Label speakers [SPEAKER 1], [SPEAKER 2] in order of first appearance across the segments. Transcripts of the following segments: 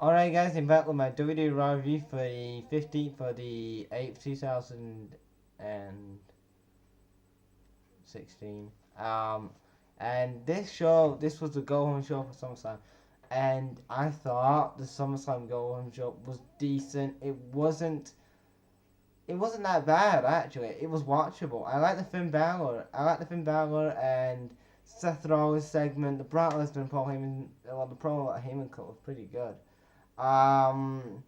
[SPEAKER 1] Alright guys, I'm back with my WWE Raw review for the 15th for the 8th, 2016. And this was the go home show for SummerSlam. And I thought the SummerSlam go home show was decent. It wasn't that bad actually. It was watchable. I like the Finn Balor. And Seth Rollins segment. The Brock Lesnar and Paul Heyman. Well, the promo that Heyman cut was pretty good. Um,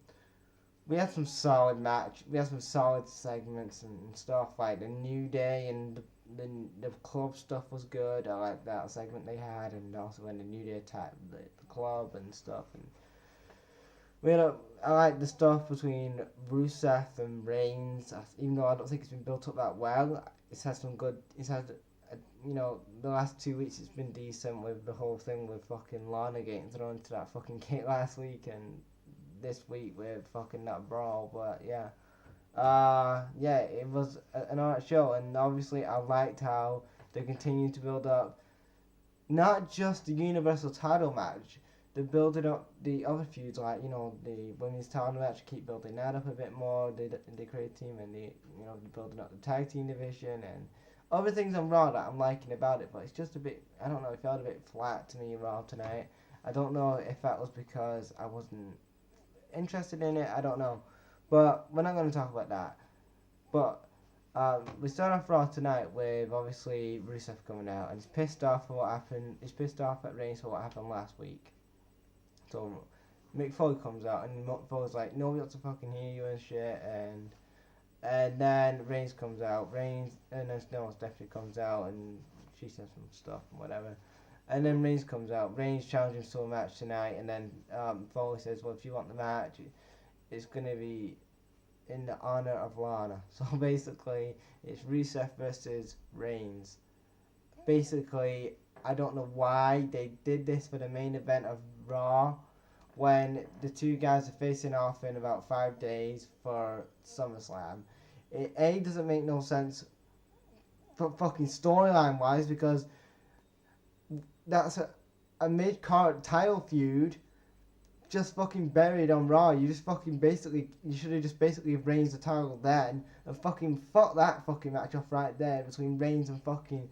[SPEAKER 1] we had some solid match. We had some solid segments and stuff like the New Day and the club stuff was good. I like that segment they had, and also when the New Day attacked the club and stuff. And I like the stuff between Rusev and Reigns, even though I don't think it's been built up that well. It's had some good. It's had. The last 2 weeks it's been decent with the whole thing with fucking Lana getting thrown into that fucking gate last week and this week with fucking that brawl. But yeah, it was an alright show, and obviously I liked how they continued to build up not just the Universal title match. They're building up the other feuds, like the women's title match. Keep building that up a bit more. They create a team, and they're building up the tag team division and other things on Raw that I'm liking about it. But it's just a bit. I don't know. It felt a bit flat to me Raw tonight. I don't know if that was because I wasn't interested in it. I don't know, but we're not going to talk about that. But we start off Raw tonight with obviously Rusev coming out, and he's pissed off for what happened. He's pissed off at Reigns for what happened last week. So Mick Foley comes out, and Mick Foley's like, nobody wants to fucking hear you and shit, and then Reigns comes out. And then Stephanie comes out, and she says some stuff and whatever. And then Reigns comes out. Reigns challenges to a match tonight, and then Foley says, well, if you want the match, it's going to be in the honor of Lana. So basically, it's Rusev versus Reigns. Basically, I don't know why they did this for the main event of Raw when the two guys are facing off in about 5 days for SummerSlam. It doesn't make no sense for fucking storyline wise, because that's a mid-card title feud just fucking buried on Raw. You should have just basically arranged the title then and fucking fuck that fucking match off right there between Reigns and fucking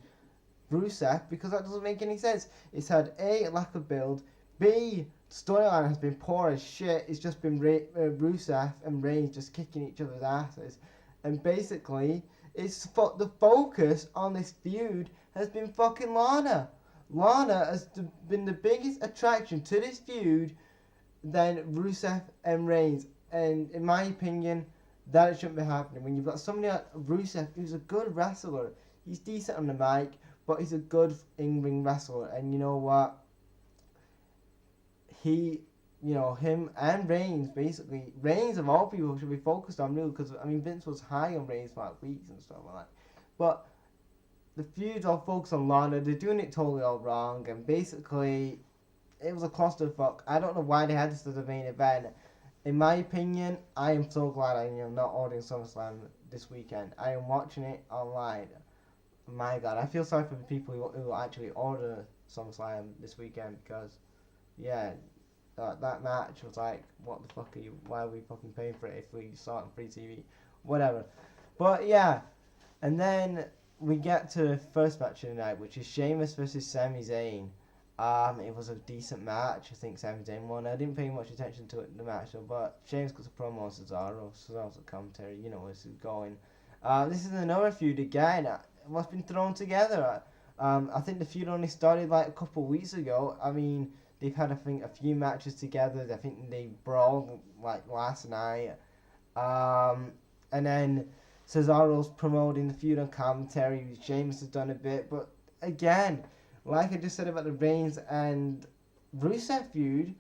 [SPEAKER 1] Rusev, because that doesn't make any sense. It's had A, lack of build, B, storyline has been poor as shit. It's just been Rusev and Reigns just kicking each other's asses, and basically the focus on this feud has been fucking Lana. Lana has been the biggest attraction to this feud than Rusev and Reigns, and in my opinion, that shouldn't be happening. When you've got somebody like Rusev who's a good wrestler, he's decent on the mic, but he's a good in-ring wrestler, and you know what? Him and Reigns, basically, Reigns of all people should be focused on really, because Vince was high on Reigns for like weeks and stuff like that, but the feud's all focused on Lana. They're doing it totally all wrong, and basically it was a clusterfuck. I don't know why they had this as a main event. In my opinion, I am so glad I am not ordering SummerSlam this weekend. I am watching it online. My God, I feel sorry for the people who will actually order SummerSlam this weekend, because, yeah, that match was like, what the fuck why are we fucking paying for it if we saw it on free TV? Whatever. But yeah, and then we get to the first match of the night, which is Sheamus versus Sami Zayn. It was a decent match. I think Sami Zayn won. I didn't pay much attention to it in the match, but Sheamus got a promo on Cesaro. Cesaro's a commentary. You know where this is going. This is another feud again. What's been thrown together? I think the feud only started like a couple of weeks ago. They've had, I think, a few matches together. I think they brawled like last night. And then Cesaro's promoting the feud on commentary. Sheamus has done a bit, but again, like I just said about the Reigns and Rusev feud,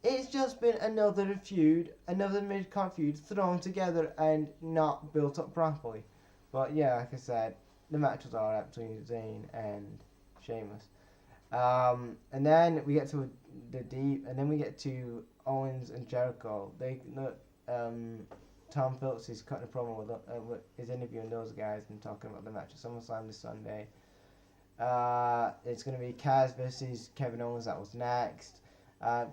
[SPEAKER 1] it's just been another feud, another mid-card feud thrown together and not built up properly. But yeah, like I said, the match was alright between Zayn and Sheamus. And then we get to and then we get to Owens and Jericho. Tom Phillips is cutting a promo with his interviewing those guys and talking about the match at SummerSlam this Sunday. It's going to be Kaz versus Kevin Owens. That was next.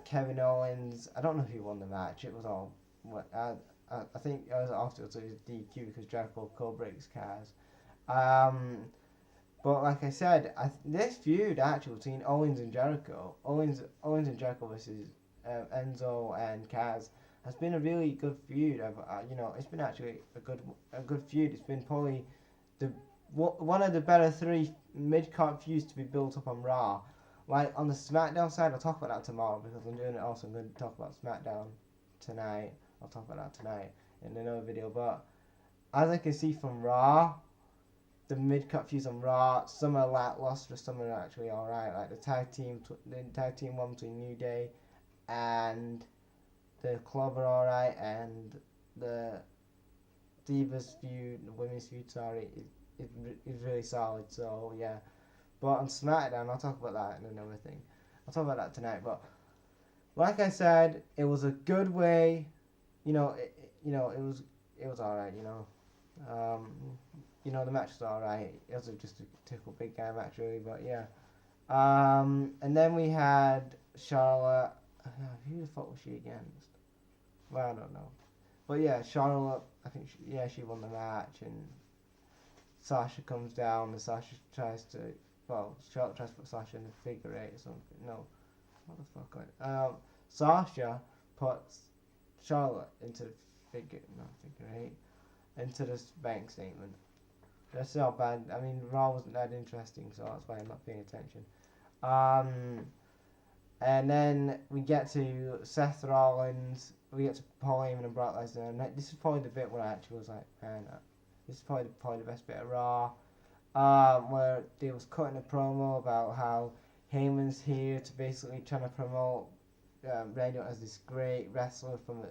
[SPEAKER 1] Kevin Owens, I don't know who won the match. It was all. I think it was afterwards. It was DQ because Jericho co-breaks cars. Um, but like I said, this feud actually between Owens and Jericho, Owens and Jericho versus Enzo and Kaz, has been a really good feud. It's been actually a good feud. It's been probably the one of the better three mid-card feuds to be built up on Raw. Like on the SmackDown side, I'll talk about that tomorrow because I'm doing it also. I'm going to talk about SmackDown tonight. I'll talk about that tonight in another video. But as I can see from Raw, the mid-cut feuds on Raw, some are lackluster, some are actually alright. Like the tag team one between New Day and the Club are alright, and the Divas feud, the women's feud, sorry, is really solid. So yeah, but on SmackDown, I'll talk about that in another thing. I'll talk about that tonight. But like I said, it was a good way. It was alright. The match was alright. It was just a typical big guy match, really. But yeah. And then we had Charlotte. Who the fuck was she against? Well, I don't know. But yeah, Charlotte. I think she won the match, and Sasha comes down, and Sasha tries to. Well, Charlotte tries to put Sasha in a figure eight or something. No, what the fuck? Sasha puts Charlotte into the figure eight, into this bank statement. That's not bad. I mean, Raw wasn't that interesting, so that's why I'm not paying attention. And then we get to Seth Rollins, we get to Paul Heyman and Brock Lesnar, and this is probably the bit where I actually was like, man, this is probably the best bit of Raw, where they was cutting a promo about how Heyman's here to basically trying to promote Randy as this great wrestler from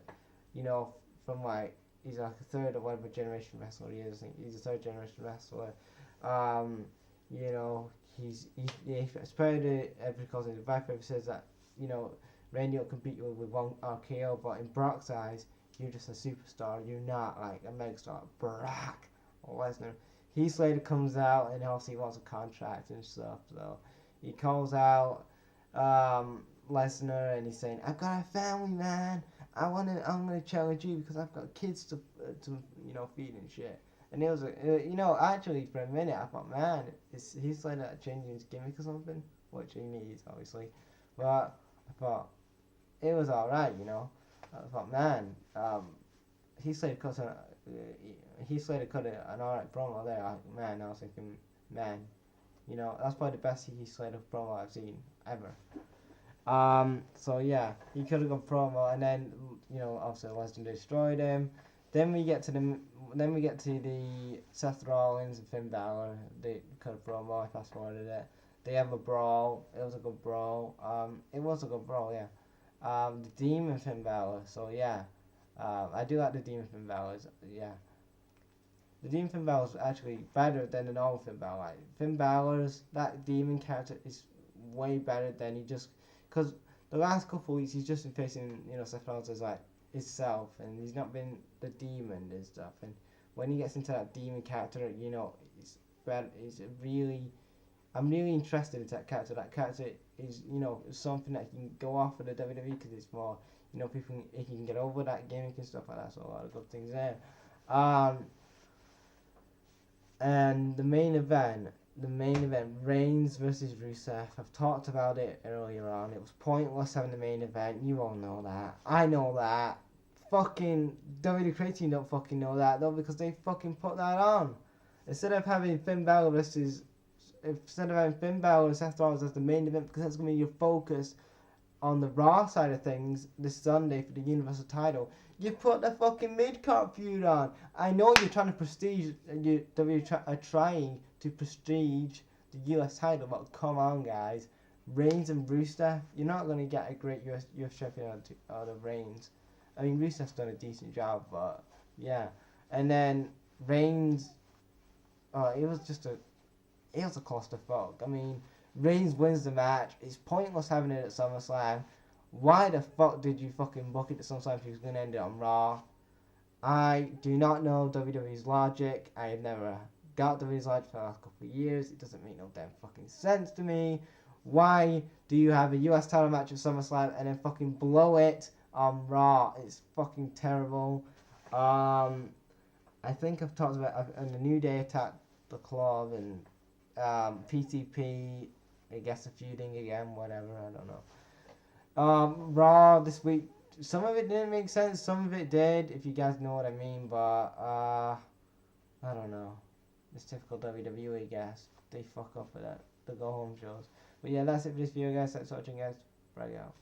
[SPEAKER 1] like, he's like a third or whatever generation wrestler he is. I think he's a third generation wrestler. He's especially because the Viper says that Randy will compete you with one RKO, but in Brock's eyes, you're just a superstar. You're not like a megastar. Brock Lesnar. Heath Slater comes out and obviously wants a contract and stuff. So he calls out Lesnar and he's saying, "I've got a family, man. I'm gonna challenge you because I've got kids to feed and shit." And it was actually for a minute I thought, man, he's like that changing his gimmick or something, which he needs obviously, but I thought it was alright, I thought, man, Heath Slater cut an alright promo there. I was thinking, man, that's probably the best Heath Slater promo I've seen ever. So yeah, he could have gone promo, and then obviously Lesnar destroyed him. Then we get to the Seth Rollins and Finn Balor. They cut a promo. I fast forwarded it. They have a brawl. It was a good brawl. Yeah. The Demon Finn Balor. So yeah, I do like the Demon Finn Balor. Yeah. The Demon Finn Balor is actually better than the normal Finn Balor. Like, Finn Balor's that demon character is way better than because the last couple of weeks he's just been facing Seth Rollins as like himself, and he's not been the demon and stuff. And when he gets into that demon character, it's better. I'm really interested in that character. That character is something that he can go off with the WWE because it's more people he can get over that gimmick and stuff like that. So a lot of good things there. And the main event, Reigns versus Rusev. I've talked about it earlier on. It was pointless having the main event. You all know that. I know that. Fucking WWE creative team don't fucking know that though, because they fucking put that on. Instead of having Finn Balor and Seth Rollins as the main event, because that's gonna be your focus on the Raw side of things this Sunday for the Universal title, you put the fucking mid-card feud on. I know you're trying to trying to prestige the US title, but come on, guys. Reigns and Rusev, you're not going to get a great US champion out of Reigns. I mean, Rusev's done a decent job, but yeah. And then Reigns, it was a clusterfuck. I mean, Reigns wins the match. It's pointless having it at SummerSlam. Why the fuck did you fucking book it at SummerSlam if you was going to end it on Raw? I do not know WWE's logic. I have never got WWE's logic for the last couple of years. It doesn't make no damn fucking sense to me. Why do you have a US title match at SummerSlam and then fucking blow it on Raw? It's fucking terrible. I think I've talked about and the New Day attacked the Club and PTP. I guess a feuding again, whatever. I don't know. Raw this week. Some of it didn't make sense. Some of it did. If you guys know what I mean, but I don't know. It's typical WWE, I guess. They fuck up with that. The go home shows. But yeah, that's it for this video, guys. Thanks for watching, guys. Right out.